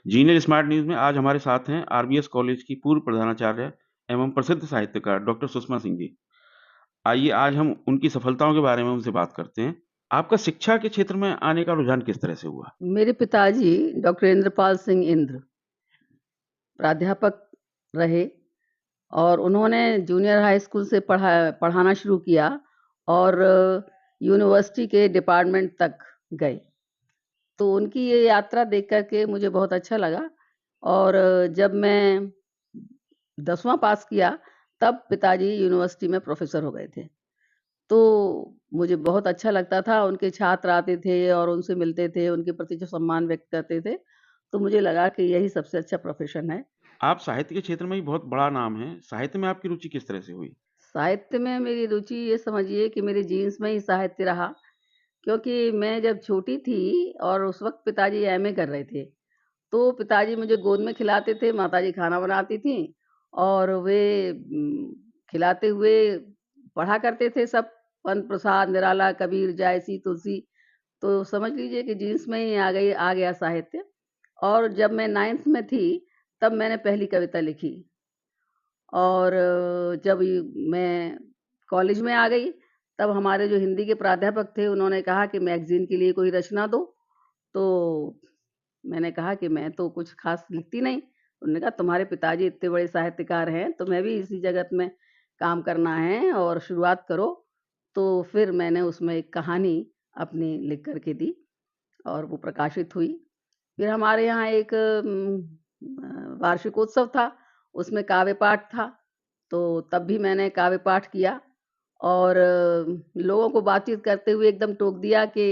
जीनियर smart news में आज हमारे साथ हैं आरबीएस कॉलेज की पूर्व प्रधानाचार्य एवं प्रसिद्ध साहित्यकार डॉक्टर सुषमा सिंह जी। आइए आज हम उनकी सफलताओं के बारे में उनसे बात करते हैं। आपका शिक्षा के क्षेत्र में आने का रुझान किस तरह से हुआ? मेरे पिताजी डॉक्टर इंद्रपाल सिंह इंद्र प्राध्यापक रहे और उन्होंने जूनियर हाई स्कूल से पढ़ाना शुरू किया और यूनिवर्सिटी के डिपार्टमेंट तक गए। तो उनकी ये यात्रा देख कर के मुझे बहुत अच्छा लगा और जब मैं 10वां पास किया, तब पिताजी यूनिवर्सिटी में प्रोफ़ेसर हो गए थे। तो मुझे बहुत अच्छा लगता था, उनके छात्र आते थे और उनसे मिलते थे, उनके प्रति जो सम्मान व्यक्त करते थे, तो मुझे लगा कि यही सबसे अच्छा प्रोफ़ेशन है। आप साहित्य के क्षेत्र में भी बहुत बड़ा नाम है। साहित्य में आपकी रुचि किस तरह से हुई? साहित्य में मेरी रुचि ये समझिए कि मेरे जीन्स में ही साहित्य रहा, क्योंकि मैं जब छोटी थी और उस वक़्त पिताजी एमए कर रहे थे, तो पिताजी मुझे गोद में खिलाते थे, माताजी खाना बनाती थीं और वे खिलाते हुए पढ़ा करते थे सब पंत प्रसाद, निराला, कबीर, जायसी, तुलसी। तो समझ लीजिए कि जीन्स में ही आ गया साहित्य। और जब मैं 9th में थी, तब मैंने पहली कविता लिखी और जब मैं कॉलेज में आ गई, तब हमारे जो हिंदी के प्राध्यापक थे, उन्होंने कहा कि मैगज़ीन के लिए कोई रचना दो। तो मैंने कहा कि मैं तो कुछ ख़ास लिखती नहीं। उन्होंने कहा तुम्हारे पिताजी इतने बड़े साहित्यकार हैं, तुम्हें भी इसी जगत में काम करना है और शुरुआत करो। तो फिर मैंने उसमें एक कहानी अपनी लिख कर के दी और वो प्रकाशित हुई। फिर हमारे यहाँ एक वार्षिकोत्सव था, उसमें काव्य पाठ था, तो तब भी मैंने काव्य पाठ किया और लोगों को बातचीत करते हुए एकदम टोक दिया कि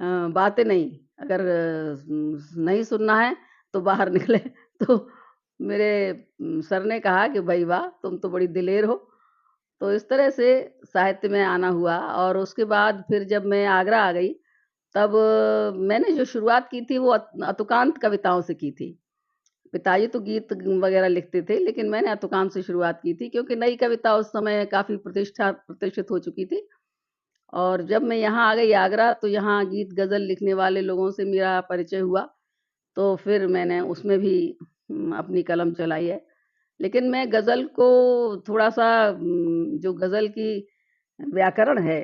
बातें नहीं, अगर नहीं सुनना है तो बाहर निकलें। तो मेरे सर ने कहा कि भई वाह! तुम तो बड़ी दिलेर हो। तो इस तरह से साहित्य में आना हुआ और उसके बाद फिर जब मैं आगरा आ गई, तब मैंने जो शुरुआत की थी वो अतुकांत कविताओं से की थी। पिताजी तो गीत वगैरह लिखते थे, लेकिन मैंने अतुकांत से शुरुआत की थी क्योंकि नई कविता उस समय काफ़ी प्रतिष्ठित हो चुकी थी। और जब मैं यहाँ आ गई आगरा, तो यहाँ गीत गज़ल लिखने वाले लोगों से मेरा परिचय हुआ, तो फिर मैंने उसमें भी अपनी कलम चलाई है। लेकिन मैं गज़ल को थोड़ा-सा जो गज़ल की व्याकरण है,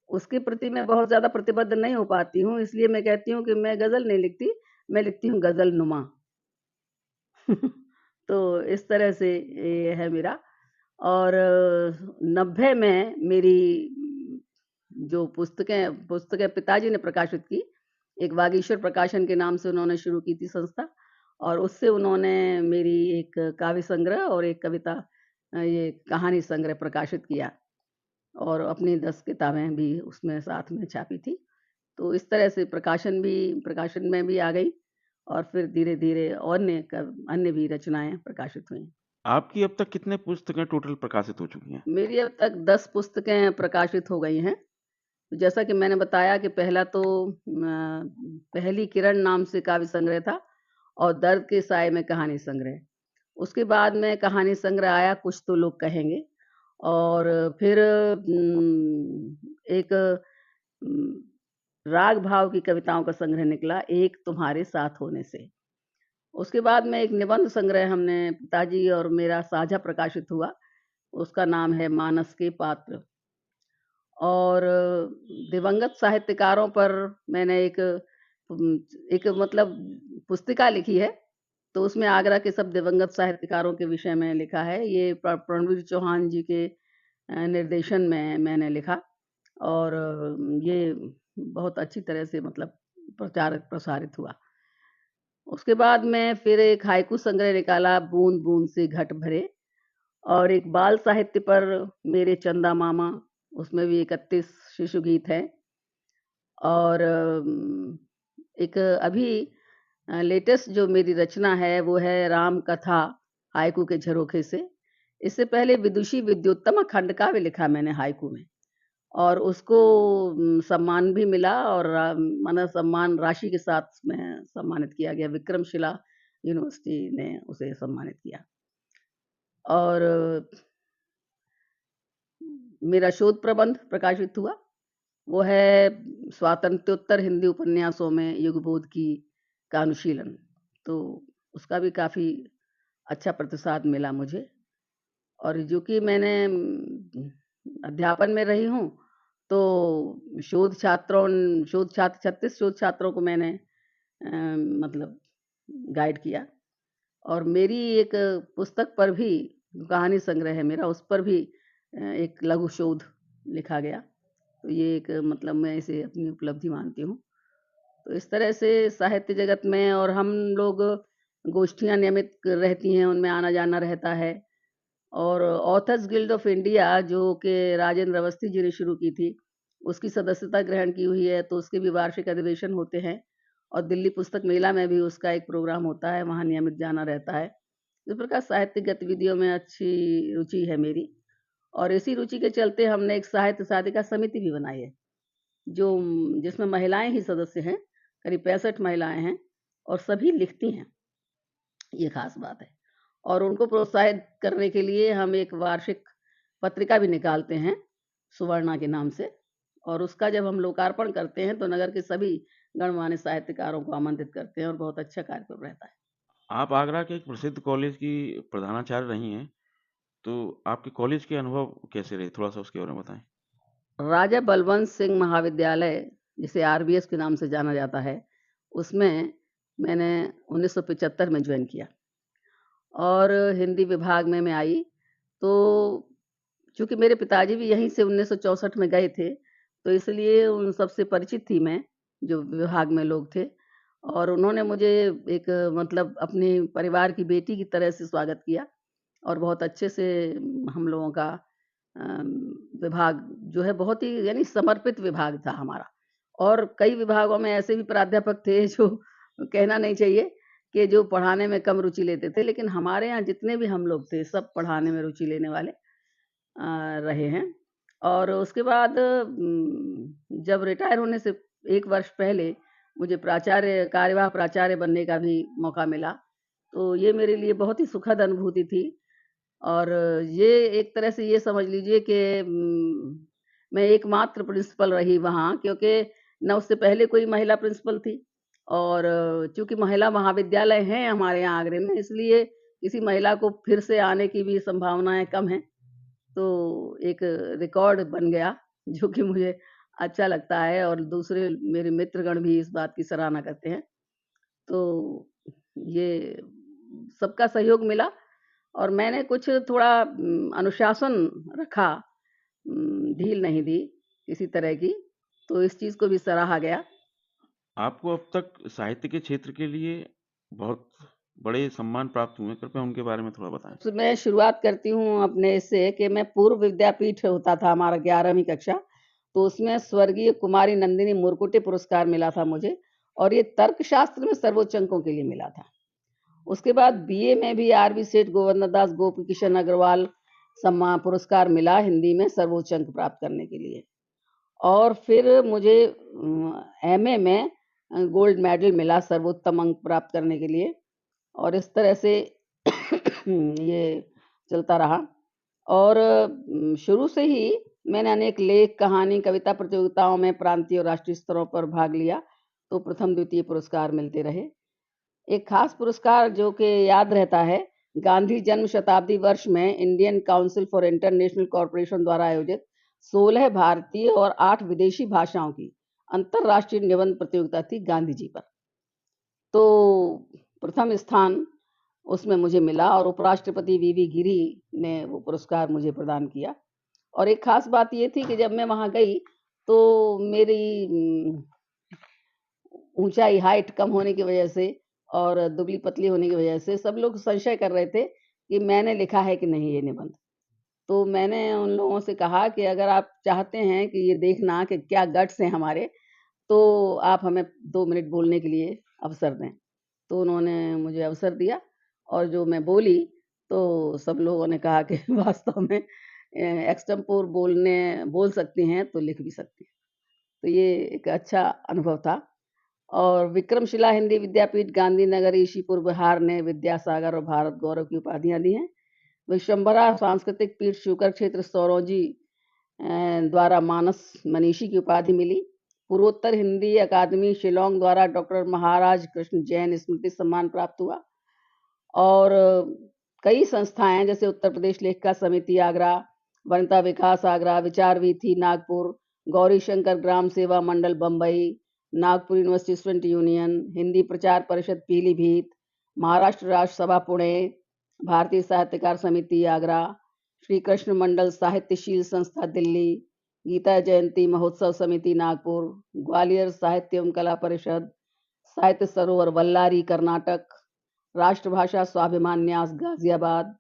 उसके प्रति मैं बहुत ज़्यादा प्रतिबद्ध नहीं हो पाती हूँ, इसलिए मैं कहती हूँ कि मैं गज़ल नहीं लिखती, मैं लिखती हूँ गज़ल-नुमा। तो इस तरह से ये है मेरा और 90 में मेरी जो पुस्तकें पिताजी ने प्रकाशित की, एक वागीश्वर प्रकाशन के नाम से उन्होंने शुरू की थी संस्था और उससे उन्होंने मेरी एक काव्य संग्रह और एक कविता ये कहानी संग्रह प्रकाशित किया और अपनी 10 किताबें भी उसमें साथ में छापी थी। तो इस तरह से प्रकाशन में भी आ गई और फिर धीरे-धीरे अन्य भी रचनाएँ प्रकाशित हुईं। आपकी अब तक कितने पुस्तकें टोटल प्रकाशित हो चुकी हैं? मेरी अब तक 10 पुस्तकें प्रकाशित हो गई हैं। जैसा कि मैंने बताया कि पहला तो पहली किरण नाम से काव्य संग्रह था और दर्द के साए में कहानी संग्रह। उसके बाद में कहानी संग्रह आया कुछ तो लोग कहेंगे और फिर एक राग भाव की कविताओं का संग्रह निकला, एक तुम्हारे साथ होने से। उसके बाद में एक निबंध संग्रह हमने पिताजी और मेरा साझा प्रकाशित हुआ, उसका नाम है मानस के पात्र। और दिवंगत साहित्यकारों पर मैंने एक मतलब पुस्तिका लिखी है, तो उसमें आगरा के सब दिवंगत साहित्यकारों के विषय में लिखा है। ये प्रणवीर चौहान जी के निर्देशन में मैंने लिखा और ये बहुत अच्छी तरह से मतलब प्रसारित हुआ। उसके बाद में फिर एक हाइकू संग्रह निकाला, बूँद-बूँद से घट भरे और एक बाल साहित्य पर मेरे चंदा मामा, उसमें भी 31 शिशु गीत हैं और एक अभी लेटेस्ट जो मेरी रचना है वो है राम कथा हाइकू के झरोखे से। इससे पहले विदुषी विद्योत्तम खंड काव्य लिखा मैंने हाइकू में और उसको सम्मान भी मिला और माना सम्मान राशि के साथ में सम्मानित किया गया। विक्रमशिला यूनिवर्सिटी ने उसे सम्मानित किया और मेरा शोध प्रबंध प्रकाशित हुआ, वो है स्वातंत्र्योत्तर हिंदी उपन्यासों में युगबोध की का अनुशीलन। तो उसका भी काफ़ी अच्छा प्रतिसाद मिला मुझे। और जो कि मैंने अध्यापन में रही हूँ, तो शोध छात्र 36 शोध छात्रों को मैंने मतलब गाइड किया। और मेरी एक पुस्तक पर भी, कहानी संग्रह है मेरा, उस पर भी एक लघु शोध लिखा गया। तो ये एक मतलब मैं इसे अपनी उपलब्धि मानती हूँ। तो इस तरह से साहित्य जगत में और हम लोग गोष्ठियाँ नियमित रहती हैं, उनमें आना-जाना रहता है। और ऑथर्स गिल्ड ऑफ इंडिया जो कि राजेंद्र अवस्थी जी ने शुरू की थी, उसकी सदस्यता ग्रहण की हुई है, तो उसके भी वार्षिक अधिवेशन होते हैं। और दिल्ली पुस्तक मेला में भी उसका एक प्रोग्राम होता है, वहाँ नियमित जाना रहता है। इस प्रकार साहित्यिक गतिविधियों में अच्छी रुचि है मेरी। और इसी रुचि के चलते हमने एक साहित्य साधिका समिति भी बनाई है, जो जिसमें महिलाएँ ही सदस्य हैं, करीब 65 महिलाएँ हैं और सभी लिखती हैं, ये ख़ास बात है। और उनको प्रोत्साहित करने के लिए हम एक वार्षिक पत्रिका भी निकालते हैं, सुवर्णा के नाम से। और उसका जब हम लोकार्पण करते हैं, तो नगर के सभी गणमान्य साहित्यकारों को आमंत्रित करते हैं और बहुत अच्छा कार्यक्रम रहता है। आप आगरा के एक प्रसिद्ध कॉलेज की प्रधानाचार्य रही हैं, तो आपके कॉलेज के अनुभव कैसे रहे? थोड़ा-सा उसके बारे में बताएँ। राजा बलवंत सिंह महाविद्यालय, जिसे आरबीएस के नाम से जाना जाता है, उसमें मैंने 1975 में जॉइन किया। और हिंदी विभाग में मैं आई, तो चूँकि मेरे पिताजी भी यहीं से 1964 में गए थे, तो इसलिए उन सबसे परिचित थी मैं, जो विभाग में लोग थे। और उन्होंने मुझे एक मतलब अपने परिवार की बेटी की तरह से स्वागत किया और बहुत अच्छे से हम लोगों का विभाग जो है बहुत ही यानी समर्पित विभाग था हमारा। और कई विभागों में ऐसे भी प्राध्यापक थे जो कहना नहीं चाहिए कि जो पढ़ाने में कम रुचि लेते थे, लेकिन हमारे यहाँ जितने भी हम लोग थे, सब पढ़ाने में रुचि लेने वाले रहे हैं। और उसके बाद जब रिटायर होने से 1 वर्ष पहले मुझे कार्यवाह प्राचार्य बनने का भी मौका मिला, तो ये मेरे लिए बहुत ही सुखद अनुभूति थी। और ये एक तरह से ये समझ लीजिए कि मैं एकमात्र प्रिंसिपल रही वहाँ, क्योंकि ना उससे पहले कोई महिला प्रिंसिपल थी। और चूँकि महिला महाविद्यालय हैं हमारे यहाँ आगरे में, इसलिए किसी महिला को फिर से आने की भी संभावनाएँ कम हैं। तो एक रिकॉर्ड बन गया, जो कि मुझे अच्छा लगता है और दूसरे मेरे मित्रगण भी इस बात की सराहना करते हैं। तो ये सबका सहयोग मिला और मैंने कुछ थोड़ा अनुशासन रखा, ढील नहीं दी किसी तरह की, तो इस चीज़ को भी सराहा गया। आपको अब तक साहित्य के क्षेत्र के लिए बहुत बड़े सम्मान प्राप्त हुए हैं, कृपया उनके बारे में थोड़ा बताएँ? तो मैं शुरुआत करती हूँ अपने इससे कि मैं पूर्व विद्यापीठ होता था हमारा 11वीं कक्षा, तो उसमें स्वर्गीय कुमारी नंदिनी मुर्कुटे पुरस्कार मिला था मुझे और ये तर्कशास्त्र में सर्वोच्च अंकों के लिए मिला था। उसके बाद बीए में भी आरबी सेठ गोविंद दास गोपी किशन अग्रवाल पुरस्कार मिला हिंदी में सर्वोच्च अंक प्राप्त करने के लिए। और फिर मुझे एमए में गोल्ड मेडल मिला सर्वोत्तम अंक प्राप्त करने के लिए। और इस तरह से ये चलता रहा। और शुरू से ही मैंने अनेक लेख, कहानी, कविता प्रतियोगिताओं में प्रांतीय और राष्ट्रीय स्तरों पर भाग लिया, तो प्रथम, द्वितीय पुरस्कार मिलते रहे। एक खास पुरस्कार जो कि याद रहता है, गांधी जन्म शताब्दी वर्ष में Indian council for international corporation द्वारा आयोजित 16 भारतीय और 8 विदेशी भाषाओं की अंतर्राष्ट्रीय निबंध प्रतियोगिता थी गांधी जी पर। तो प्रथम स्थान उसमें मुझे मिला और उपराष्ट्रपति वीवी गिरी ने वो पुरस्कार मुझे प्रदान किया। और एक खास बात ये थी कि जब मैं वहाँ गई, तो मेरी ऊँचाई हाइट कम होने की वजह से और दुबली-पतली होने की वजह से सब लोग संशय कर रहे थे कि मैंने लिखा है कि नहीं ये निबंध। तो मैंने उन लोगों से कहा कि अगर आप चाहते हैं कि ये देखना कि क्या गट्स हैं हमारे, तो आप हमें 2 मिनट बोलने के लिए अवसर दें। तो उन्होंने मुझे अवसर दिया और जो मैं बोली, तो सब लोगों ने कहा कि वास्तव में एक्स्टेम्पोर बोल सकती हैं, तो लिख भी सकती हैं। तो ये एक अच्छा अनुभव था। और विक्रमशिला हिंदी विद्यापीठ गांधीनगर ईशीपुर बिहार ने विद्यासागर और भारत गौरव की उपाधियाँ दी हैं। विश्वम्भरा सांस्कृतिक पीठ शुकर क्षेत्र सौरोजी द्वारा मानस मनीषी की उपाधि मिली। पूर्वोत्तर हिंदी अकादमी शिलांग द्वारा डॉक्टर महाराज कृष्ण जैन स्मृति सम्मान प्राप्त हुआ। और कई संस्थाएँ जैसे उत्तर प्रदेश लेखिका समिति आगरा, वनिता विकास आगरा, विचार वीथी Nagpur, Gauri Shankar Gram Seva Mandal Bombay, Nagpur university student union, Hindi Prachar Parishad Pilibhit, Maharashtra राष्ट्र सभा पुणे, भारतीय साहित्यकार समिति आगरा, श्री कृष्ण मंडल साहित्यशील संस्था दिल्ली, गीता जयंती महोत्सव समिति नागपुर, ग्वालियर साहित्य एवं कला परिषद, साहित्य सरोवर Vallari Karnataka, Rashtrabhasha Swabhiman Nyas Ghaziabad,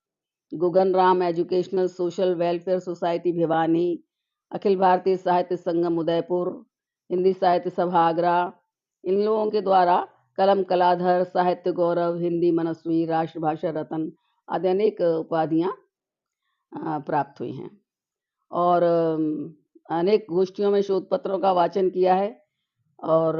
Gugan Ram educational social welfare society Bhiwani, Akhil Bharatiya Sahitya संगम उदयपुर, हिंदी साहित्य सभा आगरा। इन लोगों के द्वारा कलम कलाधर, साहित्य गौरव, हिंदी मनस्वी, राष्ट्रभाषा रत्न आदि अनेक उपाधियां प्राप्त हुई हैं और अनेक गोष्ठियों में शोध पत्रों का वाचन किया है। और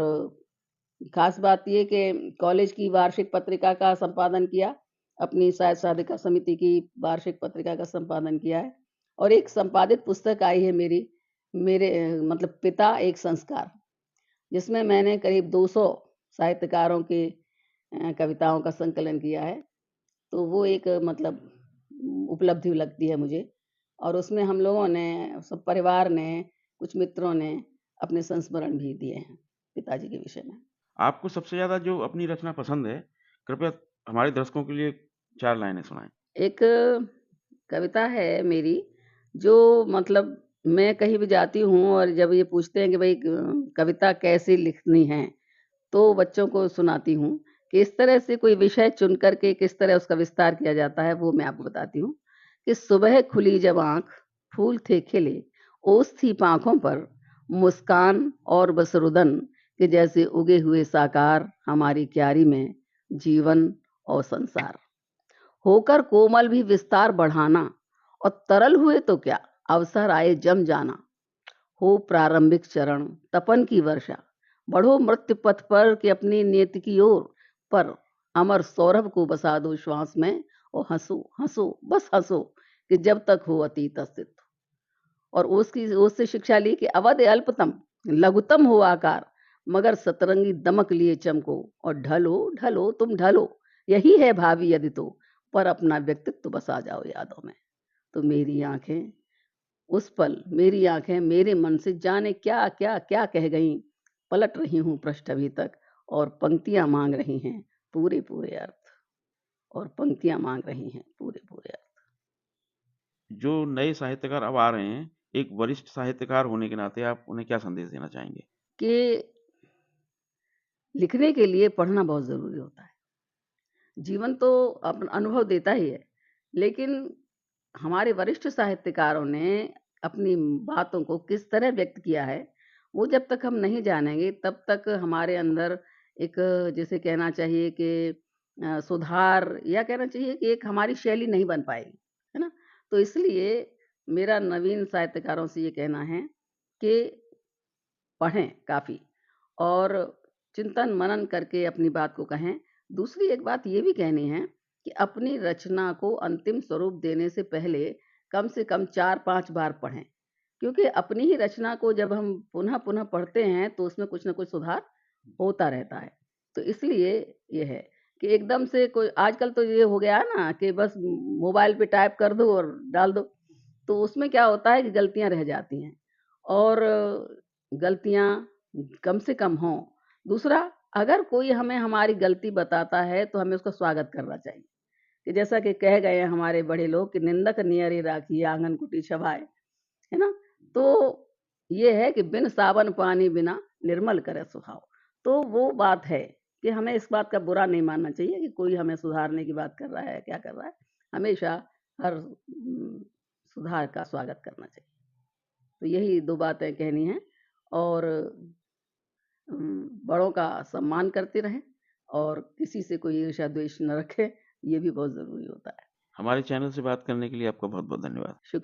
खास बात ये कि कॉलेज की वार्षिक पत्रिका का संपादन किया, अपनी साहित्य साधिका समिति की वार्षिक पत्रिका का संपादन किया है और एक संपादित पुस्तक आई है मेरे मतलब पिता एक संस्कार, जिसमें मैंने करीब 200 साहित्यकारों के कविताओं का संकलन किया है। तो वो एक मतलब उपलब्धि लगती है मुझे और उसमें हम लोगों ने, सब परिवार ने, कुछ मित्रों ने अपने संस्मरण भी दिए हैं पिताजी के विषय में। आपको सबसे ज़्यादा जो अपनी रचना पसंद है, कृपया हमारे दर्शकों के लिए 4 लाइनें सुनाएँ। एक कविता है मेरी जो मतलब मैं कहीं भी जाती हूँ और जब ये पूछते हैं कि भाई कविता कैसे लिखनी है, तो बच्चों को सुनाती हूँ कि इस तरह से कोई विषय चुन कर के किस तरह उसका विस्तार किया जाता है, वो मैं आपको बताती हूँ कि सुबह खुली जब आँख, फूल थे खिले, ओस थी आँखों पर, मुस्कान और बस रुदन के जैसे उगे हुए साकार हमारी क्यारी में, जीवन और संसार। होकर कोमल भी विस्तार बढ़ाना और तरल हुए तो क्या, अवसर आए जम जाना। हो प्रारंभिक चरण तपन की वर्षा, बढ़ो मृत्यु पथ पर कि अपनी नियति की ओर, पर अमर सौरभ को बसा दो श्वास में और हंसो हंसो बस हंसो कि जब तक हो अतीत अस्तित्व। और उससे शिक्षा ली कि अवध अल्पतम लघुतम हो आकार, मगर सतरंगी दमक लिए चमको और ढलो ढलो तुम ढलो, यही है भावी यदि तो, पर अपना व्यक्तित्व बसा जाओ यादों में। तो मेरी आंखें उस पल, मेरी आंखें मेरे मन से जाने क्या क्या क्या कह गईं, पलट रही हूँ पृष्ठ अभी तक और पंक्तियां मांग रही हैं पूरे पूरे अर्थ, और पंक्तियां मांग रही हैं पूरे पूरे अर्थ। जो नए साहित्यकार अब आ रहे हैं, एक वरिष्ठ साहित्यकार होने के नाते आप उन्हें क्या संदेश देना चाहेंगे? कि लिखने के लिए पढ़ना बहुत जरूरी होता है। जीवन तो अपना अनुभव देता ही है, लेकिन हमारे वरिष्ठ साहित्यकारों ने अपनी बातों को किस तरह व्यक्त किया है, वो जब तक हम नहीं जानेंगे तब तक हमारे अंदर एक, जैसे कहना चाहिए कि सुधार, या कहना चाहिए कि एक हमारी शैली नहीं बन पाएगी, है ना? तो इसलिए मेरा नवीन साहित्यकारों से ये कहना है कि पढ़ें काफ़ी और चिंतन मनन करके अपनी बात को कहें। दूसरी एक बात ये भी कहनी है कि अपनी रचना को अंतिम स्वरूप देने से पहले कम से कम 4-5 बार पढ़ें, क्योंकि अपनी ही रचना को जब हम पुनः-पुनः पढ़ते हैं तो उसमें कुछ न कुछ सुधार होता रहता है। तो इसलिए ये है कि एकदम से कोई, आजकल तो ये हो गया है ना कि बस मोबाइल पे टाइप कर दो और डाल दो, तो उसमें क्या होता है कि गलतियाँ रह जाती हैं और गलतियाँ कम से कम हों। दूसरा, अगर कोई हमें हमारी गलती बताता है तो हमें उसका स्वागत करना चाहिए, कि जैसा कि कह गए हैं हमारे बड़े लोग कि निंदक नियरे राखिए आंगन कुटी सभाए, है ना? तो ये है कि बिन साबन पानी बिना निर्मल करे स्वभाव। तो वो बात है कि हमें इस बात का बुरा नहीं मानना चाहिए कि कोई हमें सुधारने की बात कर रहा है, क्या कर रहा है। हमेशा हर सुधार का स्वागत करना चाहिए। तो यही 2 बातें कहनी हैं और बड़ों का सम्मान करते रहें और किसी से कोई ईर्ष्या द्वेष न रखें, ये भी बहुत ज़रूरी होता है। हमारे चैनल से बात करने के लिए आपका बहुत-बहुत धन्यवाद। शुक्रिया।